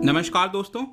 नमस्कार दोस्तों।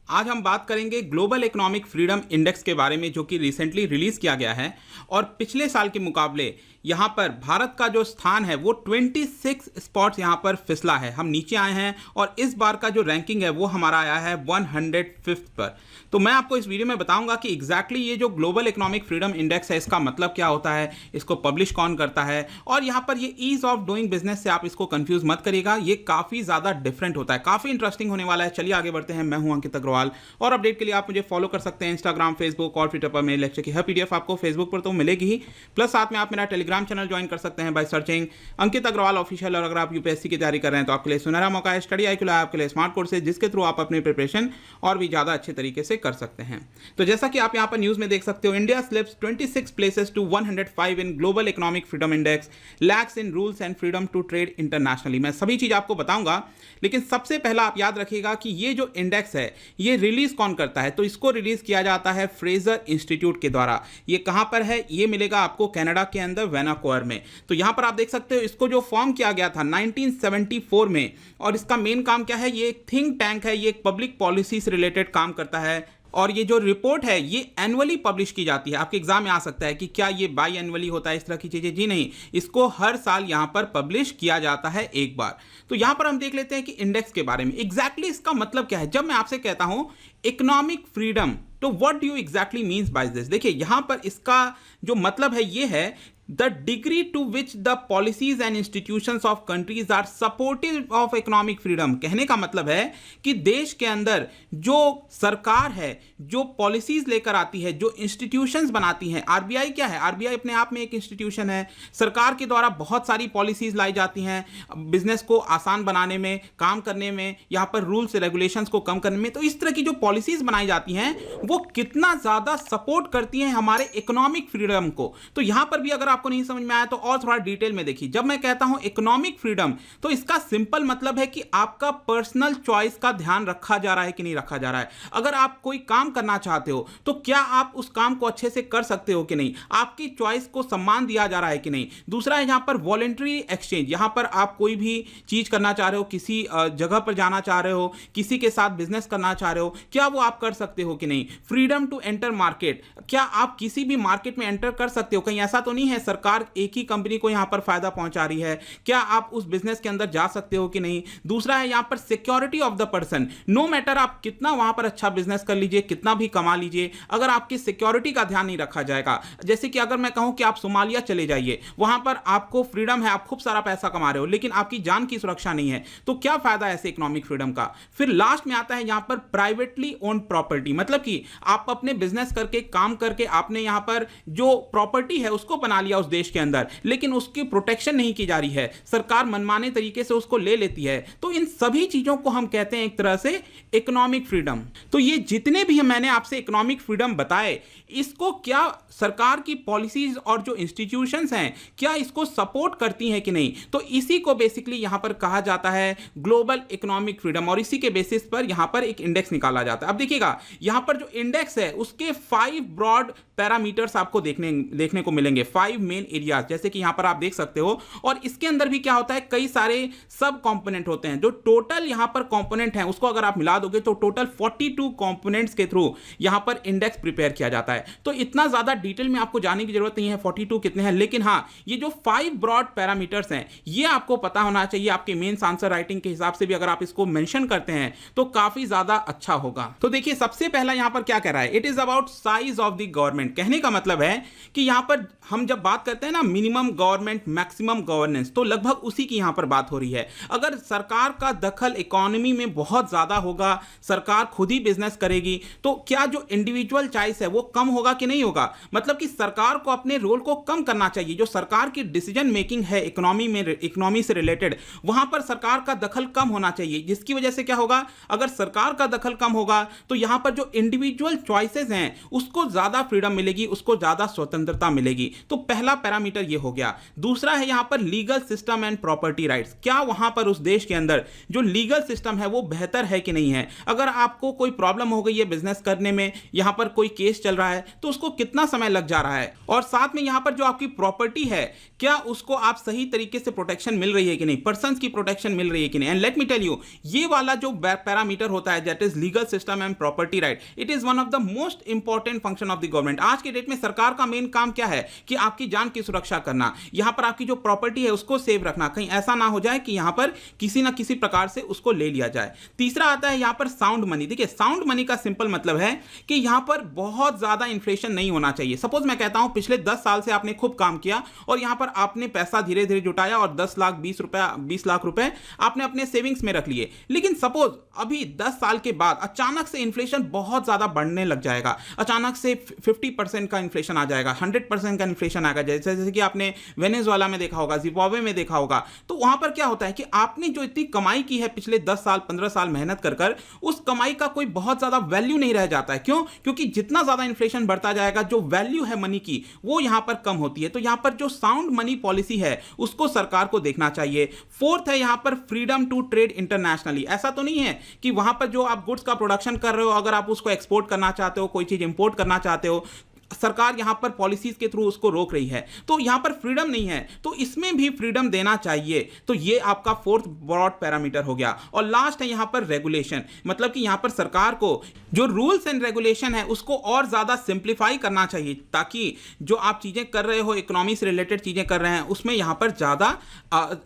आज हम बात करेंगे ग्लोबल इकोनॉमिक फ्रीडम इंडेक्स के बारे में, जो कि रिसेंटली रिलीज़ किया गया है। और पिछले साल के मुकाबले यहाँ पर भारत का जो स्थान है वो 26 स्पॉट्स यहाँ पर फिसला है, हम नीचे आए हैं। और इस बार का जो रैंकिंग है वो हमारा आया है 105 पर। तो मैं आपको इस वीडियो में बताऊंगा कि एग्जैक्टली ये जो ग्लोबल इकोनॉमिक फ्रीडम इंडेक्स है इसका मतलब क्या होता है, इसको पब्लिश कौन करता है, और यहाँ पर ये ईज ऑफ डूइंग बिजनेस से आप इसको कंफ्यूज मत करिएगा, ये काफ़ी ज़्यादा डिफरेंट होता है, काफ़ी इंटरेस्टिंग होने वाला है। चलिए आगे बढ़ते हैं। मैं हूं अंकित अग्रवाल और अपडेट के लिए आप मुझे फॉलो कर सकते हैं इंस्टाग्राम, फेसबुक और ट्विटर पर। मेरे लेक्चर की हर पीडीएफ आपको फेसबुक पर तो मिलेगी ही, प्लस साथ में आप मेरा टेलीग्राम चैनल ज्वाइन कर सकते हैं by searching Ankit Agarwal official. और अगर आप यूपीएससी की तैयारी कर रहे हैं तो आपके लिए सुनहरा मौका है। स्टडी आई आपके लिए स्मार्ट कोर्स है जिसके थ्रू आप अपनी प्रिपरेशन और भी ज़्यादा अच्छे तरीके से कर सकते हैं। तो जैसा कि आप यहाँ पर न्यूज़ में देख सकते हो, India slips 26 places to 105 in global economic freedom index, lax in rules and freedom to trade internationally. मैं सभी चीज़ आपको बताऊंगा, लेकिन सबसे पहला आप याद रखिएगा कि ये जो इंडेक्स है ये रिलीज कौन करता है। तो इसको रिलीज किया जाता है फ्रेजर इंस्टीट्यूट के द्वारा। ये कहां पर है? ये मिलेगा आपको कनाडा के अंदर वैनाकूवर में। तो यहां पर आप देख सकते हो इसको जो फॉर्म किया गया था 1974 में, और इसका मेन काम क्या है? ये एक थिंक टैंक है, ये एक पब्लिक पॉलिसी से रिलेटेड काम करता है। और ये जो रिपोर्ट है ये एनुअली पब्लिश की जाती है। आपके एग्जाम में आ सकता है कि क्या ये बाई एनुअली होता है, इस तरह की चीजें। जी नहीं, इसको हर साल यहां पर पब्लिश किया जाता है एक बार। तो यहां पर हम देख लेते हैं कि इंडेक्स के बारे में एग्जैक्टली इसका मतलब क्या है। जब मैं आपसे कहता हूं इकोनॉमिक फ्रीडम, तो what do you exactly means by this? देखिए यहां पर इसका जो मतलब है ये है the degree to which the policies and institutions of countries are supportive of economic freedom। कहने का मतलब है कि देश के अंदर जो सरकार है, जो पॉलिसीज लेकर आती है, जो इंस्टीट्यूशंस बनाती हैं। आरबीआई क्या है? आरबीआई अपने आप में एक इंस्टीट्यूशन है। सरकार के द्वारा बहुत सारी पॉलिसीज लाई जाती हैं बिजनेस को आसान बनाने में, काम करने में, यहाँ पर रूल्स रेगुलेशंस को कम करने में। तो इस तरह की जो पॉलिसीज बनाई जाती हैं वो कितना ज़्यादा सपोर्ट करती हैं हमारे इकोनॉमिक फ्रीडम को। तो यहाँ पर भी अगर आपको नहीं समझ में आया तो और थोड़ा डिटेल में देखिए। जब मैं कहता हूं इकोनॉमिक फ्रीडम, तो इसका सिंपल मतलब है कि आपका पर्सनल चॉइस का ध्यान रखा जा रहा है कि नहीं रखा जा रहा है। अगर आप कोई काम करना चाहते हो तो क्या आप उस काम को अच्छे से कर सकते हो कि नहीं, आपकी चॉइस को सम्मान दिया जा रहा है कि नहीं। दूसरा है यहां पर वॉलेंटरी एक्सचेंज। यहां पर आप कोई भी चीज करना चाह रहे हो, किसी जगह पर जाना चाह रहे हो, किसी के साथ बिजनेस करना चाह रहे हो, क्या वो आप कर सकते हो कि नहीं। फ्रीडम टू एंटर मार्केट, क्या आप किसी भी मार्केट में एंटर कर सकते हो? कहीं ऐसा तो नहीं है सरकार एक ही कंपनी को यहां पर फायदा पहुंचा रही है, क्या आप उस बिजनेस के अंदर जा सकते हो कि नहीं। दूसरा है यहां पर security of the person. No matter आप कितना वहां पर अच्छा बिजनेस कर लीजिए, कितना भी कमा लीजिए, अगर आपकी सिक्योरिटी का ध्यान नहीं रखा जाएगा। जैसे कि अगर मैं कहूं कि आप सोमालिया चले जाइए, वहां पर आपको फ्रीडम है, आप खूब सारा पैसा कमा रहे हो, लेकिन आपकी जान की सुरक्षा नहीं है, तो क्या फायदा ऐसे इकोनॉमिक फ्रीडम का। फिर लास्ट में आता है यहां पर प्राइवेटली ओन्ड प्रॉपर्टी। मतलब कि आप अपने बिजनेस करके, काम करके आपने यहां पर जो प्रॉपर्टी है उसको बना लिया उस देश के अंदर, लेकिन उसकी प्रोटेक्शन नहीं की जा रही है, सरकार मनमाने तरीके से उसको ले लेती है। तो इन सभी चीजों को हम कहते हैं एक तरह से इकोनॉमिक फ्रीडम। तो ये जितने भी मैंने आपसे इकोनॉमिक फ्रीडम बताए, इसको क्या सरकार की पॉलिसीज और जो इंस्टीट्यूशंस हैं क्या इसको सपोर्ट करती हैं कि नहीं। तो इसी को बेसिकली यहां पर कहा जाता है ग्लोबल इकोनॉमिक फ्रीडम, और इसी के बेसिस पर यहां पर एक इंडेक्स निकाला जाता है। अब देखिएगा यहां पर जो इंडेक्स है उसके 5 ब्रॉड पैरामीटर्स आपको देखने को मिलेंगे, 5 मेन एरियाज, जैसे कि यहां पर आप देख सकते हो। और इसके अंदर भी क्या होता है, कई सारे सब कंपोनेंट होते हैं। जो टोटल यहां पर कंपोनेंट हैं उसको अगर आप मिला दोगे तो टोटल 42 कंपोनेंट्स के थ्रू यहां पर इंडेक्स प्रिपेयर किया जाता है। तो इतना ज्यादा डिटेल में आपको जाने की जरूरत नहीं है 42 कितने हैं, लेकिन हां ये जो 5 ब्रॉड पैरामीटर्स हैं ये आपको पता होना चाहिए। आपके मेंस आंसर राइटिंग के हिसाब से भी अगर आप इसको मेंशन करते हैं तो काफी ज्यादा अच्छा होगा। तो देखिए सबसे पहला यहां पर क्या कह रहा है, it is about size of the government. कहने का मतलब है कि यहां पर हम जब बात करते हैं ना मिनिमम गवर्नमेंट मैक्सिमम गवर्नेंस, तो लगभग उसी की यहां पर बात हो रही है। अगर सरकार का दखल इकोनॉमी में बहुत ज्यादा होगा, सरकार खुद ही बिजनेस करेगी, तो क्या जो इंडिविजुअल चॉइस है वो कम होगा कि नहीं होगा। मतलब कि सरकार को अपने रोल को कम करना चाहिए। जो सरकार की डिसीजन मेकिंग है इकोनॉमी से रिलेटेड, वहां पर सरकार का दखल कम होना चाहिए, जिसकी वजह से क्या होगा, अगर सरकार का दखल कम होगा तो यहां पर जो इंडिविजुअल चॉइसेस हैं उसको ज्यादा फ्रीडम मिलेगी उसको ज़्यादा स्वतंत्रता मिलेगी। तो पहला पैरामीटर ये हो गया। दूसरा है यहाँ पर legal system and property rights. क्या वहाँ पर उस देश के अंदर जो लीगल सिस्टम है वो बेहतर है कि नहीं है। अगर आपको कोई प्रॉब्लम हो गई है बिजनेस करने में, यहाँ पर कोई केस चल रहा है तो उसको कितना समय लग जा रहा है, और साथ में यहाँ पर जो आपकी प्रॉपर्टी है क्या उसको आप सही तरीके से प्रोटेक्शन मिल रही है कि नहीं, पर्संस की प्रोटेक्शन मिल रही है कि नहीं। And let me tell you, ये वाला जो पैरामीटर होता है that is legal system and property right, it is one of the most important function of the government. आज के डेट में सरकार का मेन काम क्या है कि आपकी जान की सुरक्षा करना, यहां पर आपकी जो प्रॉपर्टी है उसको सेव रखना, कहीं ऐसा ना हो जाए कि यहां पर किसी ना किसी प्रकार से उसको ले लिया जाए। तीसरा आता है यहां पर साउंड मनी। देखिए साउंड मनी का सिंपल मतलब है कि यहां पर बहुत ज्यादा इन्फ्लेशन नहीं होना चाहिए। सपोज मैं कहता हूं पिछले 10 साल से आपने खूब काम किया और यहां पर आपने पैसा धीरे धीरे जुटाया और 10 लाख 20 लाख रुपए आपने अपने सेविंग्स में रख लिए, लेकिन सपोज अभी 10 साल के बाद अचानक से इन्फ्लेशन बहुत ज्यादा बढ़ने लग जाएगा, अचानक से 50% का इन्फ्लेशन आ जाएगा, 100% का इन्फ्लेशन आएगा, जैसे कि आपने वेनेजुएला में देखा होगा, जिम्बाब्वे में देखा होगा। तो वहां पर क्या होता है कि आपने जो इतनी कमाई की है पिछले 10 साल 15 साल मेहनत कर उस कमाई का कोई बहुत ज्यादा वैल्यू नहीं रह जाता है। क्यों? क्योंकि जितना ज्यादा इन्फ्लेशन बढ़ता जाएगा जो वैल्यू है मनी की वो यहां पर कम होती है। तो यहां पर जो साउंड मनी पॉलिसी है उसको सरकार को देखना चाहिए। फोर्थ है यहां पर फ्रीडम टू ट्रेड इंटरनेशनली। ऐसा तो नहीं है कि वहां पर जो आप गुड्स का प्रोडक्शन कर रहे हो, अगर आप उसको एक्सपोर्ट करना चाहते हो, कोई चीज इंपोर्ट करना चाहते हो, सरकार यहां पर पॉलिसीज के थ्रू उसको रोक रही है, तो यहां पर फ्रीडम नहीं है, तो इसमें भी फ्रीडम देना चाहिए। तो ये आपका फोर्थ ब्रॉड पैरामीटर हो गया। और लास्ट है यहां पर रेगुलेशन, मतलब कि यहां पर सरकार को जो रूल्स एंड रेगुलेशन है उसको और ज्यादा सिंप्लीफाई करना चाहिए, ताकि जो आप चीजें कर रहे हो, इकोनॉमी से रिलेटेड चीजें कर रहे हैं, उसमें यहां पर ज्यादा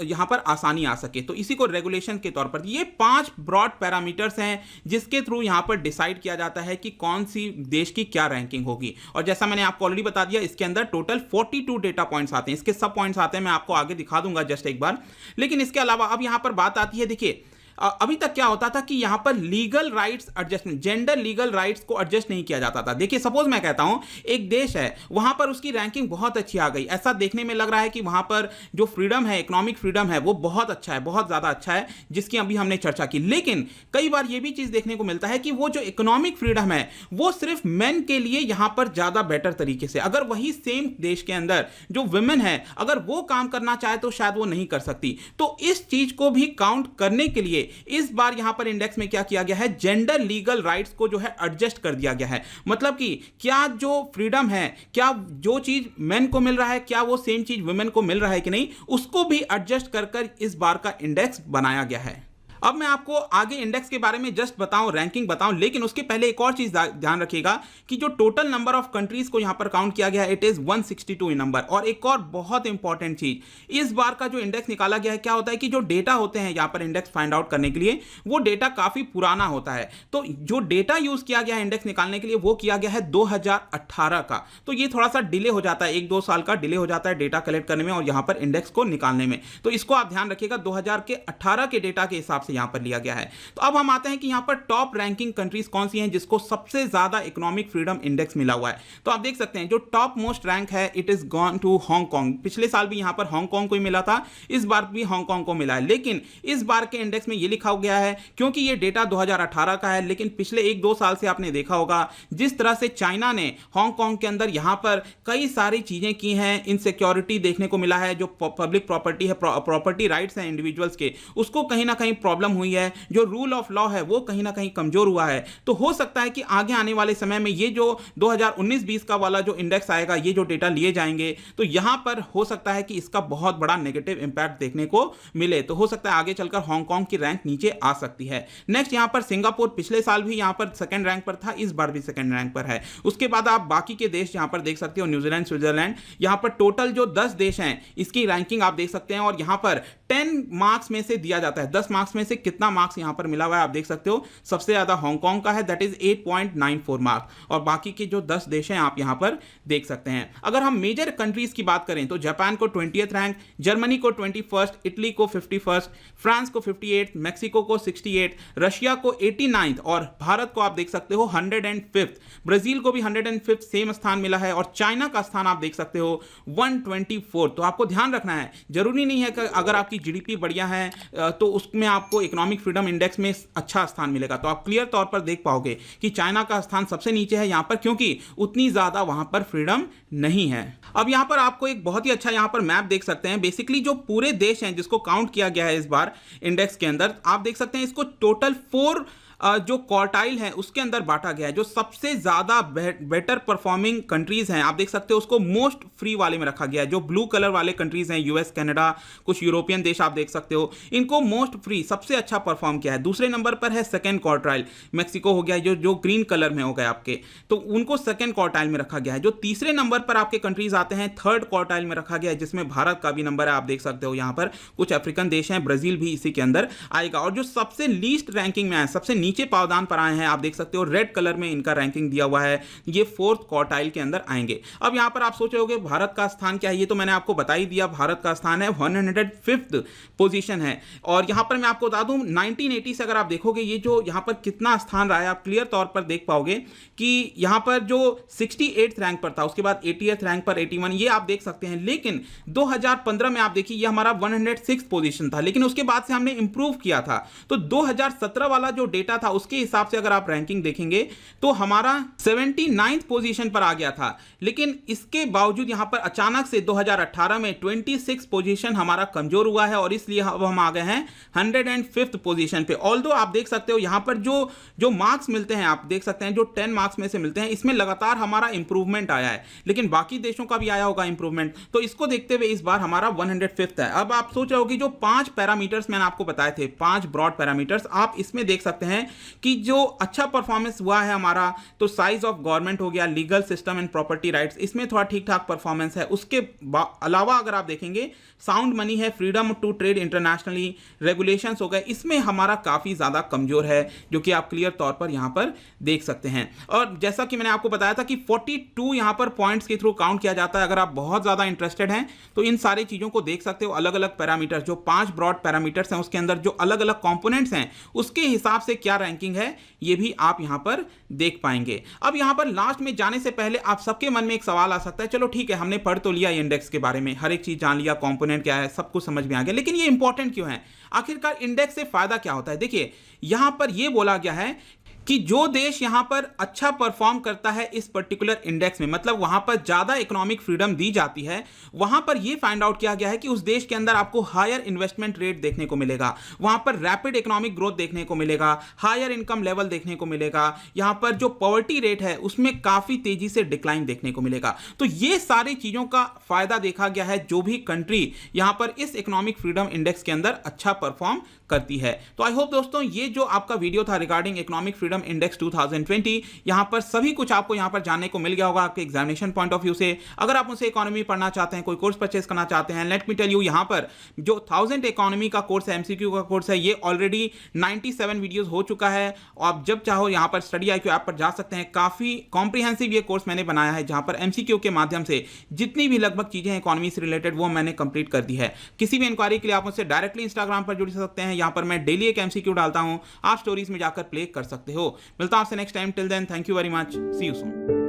यहां पर आसानी आ सके। तो इसी को रेगुलेशन के तौर पर ये 5 ब्रॉड पैरामीटर्स हैं जिसके थ्रू यहां पर डिसाइड किया जाता है कि कौन सी देश की क्या रैंकिंग होगी। और जैसा मैंने आपको ऑलरेडी बता दिया, इसके अंदर टोटल 42 डेटा पॉइंट्स आते हैं, इसके सब पॉइंट्स आते हैं, मैं आपको आगे दिखा दूंगा जस्ट एक बार। लेकिन इसके अलावा अब यहां पर बात आती है, देखिए अभी तक क्या होता था कि यहां पर legal rights adjustment, gender legal rights को एडजस्ट नहीं किया जाता था। देखिए सपोज मैं कहता हूं एक देश है, वहां पर उसकी रैंकिंग बहुत अच्छी आ गई, ऐसा देखने में लग रहा है कि वहां पर जो फ्रीडम है, इकोनॉमिक फ्रीडम है, वो बहुत अच्छा है, बहुत ज्यादा अच्छा है, जिसकी अभी हमने चर्चा की। लेकिन कई बार यह भी चीज देखने को मिलता है कि वो जो इकोनॉमिक फ्रीडम है वो सिर्फ मेन के लिए यहां पर ज्यादा बेटर तरीके से, अगर वही सेम देश के अंदर जो वुमेन है अगर वो काम करना चाहे तो शायद वो नहीं कर सकती। तो इस चीज को भी काउंट करने के लिए इस बार यहां पर इंडेक्स में क्या किया गया है, जेंडर लीगल राइट्स को जो है एडजस्ट कर दिया गया है। मतलब कि क्या जो फ्रीडम है, क्या जो चीज मेन को मिल रहा है, क्या वो सेम चीज वुमेन को मिल रहा है कि नहीं, उसको भी एडजस्ट कर इस बार का इंडेक्स बनाया गया है। अब मैं आपको आगे इंडेक्स के बारे में जस्ट बताऊं, रैंकिंग बताऊं, लेकिन उसके पहले एक और चीज ध्यान रखिएगा कि जो टोटल नंबर ऑफ कंट्रीज को यहां पर काउंट किया गया है इट इज 162 इन नंबर। और एक और बहुत इंपॉर्टेंट चीज, इस बार का जो इंडेक्स निकाला गया है, क्या होता है कि जो डेटा होते हैं यहां पर इंडेक्स फाइंड आउट करने के लिए, वो डेटा काफी पुराना होता है। तो जो डेटा यूज किया गया है इंडेक्स निकालने के लिए वो किया गया है 2018 का। तो ये थोड़ा सा डिले हो जाता है, 1-2 साल का डिले हो जाता है डेटा कलेक्ट करने में और यहां पर इंडेक्स को निकालने में। तो इसको आप ध्यान रखिएगा, 2018 के डेटा के हिसाब से यहां पर लिया गया है। तो अब हम आते हैं कि यहां पर टॉप रैंकिंग कंट्रीज कौन सी हैं जिसको सबसे ज्यादा इकोनॉमिक फ्रीडम इंडेक्स मिला हुआ है। तो आप देख सकते हैं जो टॉप मोस्ट रैंक है it is gone to Hong Kong. पिछले साल भी यहां पर हांगकांग को ही मिला था, इस बार भी हांगकांग को मिला है। लेकिन इस बार के इंडेक्स में यह लिखा गया है, क्योंकि यह डेटा 2018 का है, लेकिन पिछले 1-2 साल से आपने देखा होगा जिस तरह से चाइना ने हांगकांग के अंदर यहां पर कई सारी चीजें की हैं, इनसिक्योरिटी देखने को मिला है, जो पब्लिक प्रॉपर्टी है, प्रॉपर्टी राइट्स हैं इंडिविजुअल्स के, उसको कहीं ना कहीं प्रॉब्लम हुई है, जो रूल ऑफ लॉ है वो कहीं ना कहीं कमजोर हुआ है। तो हो सकता है कि आगे आने वाले समय में ये जो 2019-20 का वाला जो इंडेक्स आएगा, ये जो डेटा लिए जाएंगे, तो यहां पर हो सकता है कि इसका बहुत बड़ा नेगेटिव इंपैक्ट देखने को मिले। तो हो सकता है आगे चलकर हांगकांग की रैंक नीचे आ सकती है। नेक्स्ट यहां पर सिंगापुर, पिछले साल भी यहां पर सेकंड रैंक पर था, इस बार भी सेकंड रैंक पर है। उसके बाद आप बाकी के देश यहां पर देख सकते हो, न्यूजीलैंड, स्विट्जरलैंड, यहां पर टोटल जो 10 देश हैं इसकी रैंकिंग आप देख सकते हैं। और यहां पर 10 मार्क्स में से दिया जाता है, 10 मार्क्स में से कितना मार्क्स यहां पर मिला हुआ है आप देख सकते हो। सबसे ज्यादा हांगकांग का है, दैट इज 8.94 मार्क्स, और बाकी के जो 10 देश हैं आप यहां पर देख सकते हैं। अगर हम मेजर कंट्रीज की बात करें तो जापान को 20th रैंक, जर्मनी को 21st, इटली को 51st, फ्रांस को 58th, मैक्सिको को 68th, रशिया को 89th, और भारत को आप देख सकते हो 105th, ब्राजील को भी 105th सेम स्थान मिला है, और चाइना का स्थान आप देख सकते हो 124। तो आपको ध्यान रखना है, जरूरी नहीं है कि अगर आपकी आपकी जीडीपी बढ़िया है तो उसमें आपको इकोनॉमिक फ्रीडम इंडेक्स में अच्छा स्थान मिलेगा। तो आप क्लियर तौर पर देख पाओगे कि चाइना का स्थान सबसे नीचे है यहाँ पर, क्योंकि उतनी ज़्यादा वहाँ पर फ्रीडम नहीं है। अब यहाँ पर आपको एक बहुत ही अच्छा यहाँ पर मैप देख सकते हैं। बेसिकली जो पूरे देश हैं जिसको काउंट किया गया है इस बार इंडेक्स के अंदर, आप देख सकते हैं इसको टोटल 4 जो क्वार्टाइल है उसके अंदर बांटा गया है। जो सबसे ज्यादा बेटर परफॉर्मिंग कंट्रीज हैं आप देख सकते हो उसको मोस्ट फ्री वाले में रखा गया है। जो ब्लू कलर वाले कंट्रीज हैं यूएस, कनाडा, कुछ यूरोपियन देश आप देख सकते हो, इनको मोस्ट फ्री सबसे अच्छा परफॉर्म किया है। दूसरे नंबर पर है सेकंड क्वार्टाइल, मैक्सिको हो गया जो ग्रीन कलर में हो गया आपके, तो उनको सेकंड क्वार्टाइल में रखा गया है। जो तीसरे नंबर पर आपके कंट्रीज आते हैं थर्ड क्वार्टाइल में रखा गया है, जिसमें भारत का भी नंबर है आप देख सकते हो। यहाँ पर कुछ अफ्रीकन देश हैं, ब्राजील भी इसी के अंदर आएगा। और जो सबसे लीस्ट रैंकिंग में है, सबसे नीचे पावदान पर आए हैं आप देख सकते हो, रेड कलर में इनका रैंकिंग दिया हुआ है, ये फोर्थ क्वार्टाइल के अंदर आएंगे। अब यहां पर आप सोच रहे होगे भारत का स्थान क्या है, ये तो मैंने आपको बता ही दिया। भारत का स्थान है 105th पोजीशन है। और यहां पर मैं आपको बता दूं 1980 से अगर आप देखोगे ये जो यहां पर कितना स्थान रहा है, आप क्लियर तौर पर देख पाओगे कि यहां पर जो 68th रैंक पर था, उसके बाद 80th रैंक पर 81, ये आप देख सकते हैं। लेकिन 2015 में आप देखिए ये हमारा 106 पोजीशन था, लेकिन उसके बाद से हमने इंप्रूव किया था। तो 2017 वाला जो डेटा था उसके हिसाब से अगर आप रैंकिंग देखेंगे तो हमारा 79th पोजीशन पर आ गया था। लेकिन इसके बावजूद यहां पर अचानक से 2018 में 26 पोजीशन हमारा कमजोर हुआ है और इसलिए अब हम आ गए हैं 105th पोजीशन पे। ऑल्दो आप देख सकते हो यहां पर जो मार्क्स मिलते हैं आप देख सकते हैं, जो 10 मार्क्स में से मिलते हैं, इसमें लगातार हमारा इंप्रूवमेंट आया है, लेकिन बाकी देशों का भी आया होगा इंप्रूवमेंट। तो इसको देखते हुए इस बार हमारा 105th है। अब आप सोच रहे हो कि जो 5 पैरामीटर्स मैंने आपको बताए थे, 5 ब्रॉड पैरामीटर्स, आप इसमें देख सकते हैं कि जो अच्छा परफॉर्मेंस हुआ है हमारा, तो साइज ऑफ गवर्नमेंट हो गया, legal system and property rights, इसमें थोड़ा ठीक ठाक परफॉर्मेंस है। उसके अलावा अगर आप देखेंगे साउंड मनी है, freedom to trade internationally, regulations हो गए, इसमें हमारा काफी ज्यादा कमजोर है, जो कि आप क्लियर तौर पर यहां पर देख सकते हैं। और जैसा कि मैंने आपको बताया था कि 42 यहां पर पॉइंट्स के थ्रू काउंट किया जाता है। अगर आप बहुत ज्यादा इंटरेस्टेड हैं तो इन सारी चीजों को देख सकते हो। अलग अलग पैरामीटर्स, जो 5 ब्रॉड पैरामीटर्स हैं उसके अंदर जो अलग अलग कंपोनेंट्स हैं उसके हिसाब से क्या रैंकिंग है ये भी आप यहां पर देख पाएंगे। अब यहां पर लास्ट में जाने से पहले आप सबके मन में एक सवाल आ सकता है, चलो ठीक है हमने पढ़ तो लिया इंडेक्स के बारे में, हर एक चीज जान लिया, कंपोनेंट क्या है सब कुछ समझ में आ गया, लेकिन ये इंपॉर्टेंट क्यों है? आखिरकार इंडेक्स से फायदा क्या होता है? देखिए यहां पर यह बोला गया है कि जो देश यहां पर अच्छा परफॉर्म करता है इस पर्टिकुलर इंडेक्स में, मतलब वहां पर ज्यादा इकोनॉमिक फ्रीडम दी जाती है, वहां पर यह फाइंड आउट किया गया है कि उस देश के अंदर आपको हायर इन्वेस्टमेंट रेट देखने को मिलेगा, वहां पर रैपिड इकोनॉमिक ग्रोथ देखने को मिलेगा, हायर इनकम लेवल देखने को मिलेगा, यहां पर जो पॉवर्टी रेट है उसमें काफी तेजी से डिक्लाइन देखने को मिलेगा। तो ये सारी चीजों का फायदा देखा गया है जो भी कंट्री यहां पर इस इकोनॉमिक फ्रीडम इंडेक्स के अंदर अच्छा परफॉर्म करती है। तो आई होप दोस्तों ये जो आपका वीडियो था रिगार्डिंग इकोनॉमिक फ्रीडम इंडेक्स 2020, यहां पर सभी कुछ आपको यहां पर जानने को मिल गया होगा आपके एग्जामिनेशन पॉइंट ऑफ व्यू से। अगर आप उनसे इकोनॉमी पढ़ना चाहते हैं, कोई कोर्स परचेस करना चाहते हैं, लेट मी टेल यू यहां पर जो 1000 इकोनॉमी का कोर्स है, एमसीक्यू का कोर्स है, ये ऑलरेडी 97 वीडियोस हो चुका है। और आप जब चाहो यहां पर स्टडी IQ ऐप पर जा सकते हैं। काफी कॉम्प्रिहेंसिव ये कोर्स मैंने बनाया है जहां पर एमसीक्यू के माध्यम से जितनी भी लगभग चीजें हैं इकोनॉमी से रिलेटेड वो मैंने कंप्लीट कर दी है। किसी भी इंक्वायरी के लिए आप मुझसे डायरेक्टली इंस्टाग्राम पर जुड़ सकते हैं, यहां पर मैं डेली एक एमसीक्यू डालता हूं, आप स्टोरीज में जाकर प्ले कर सकते हो। मिलता हूं आपसे next time, till then thank you very much, see you soon.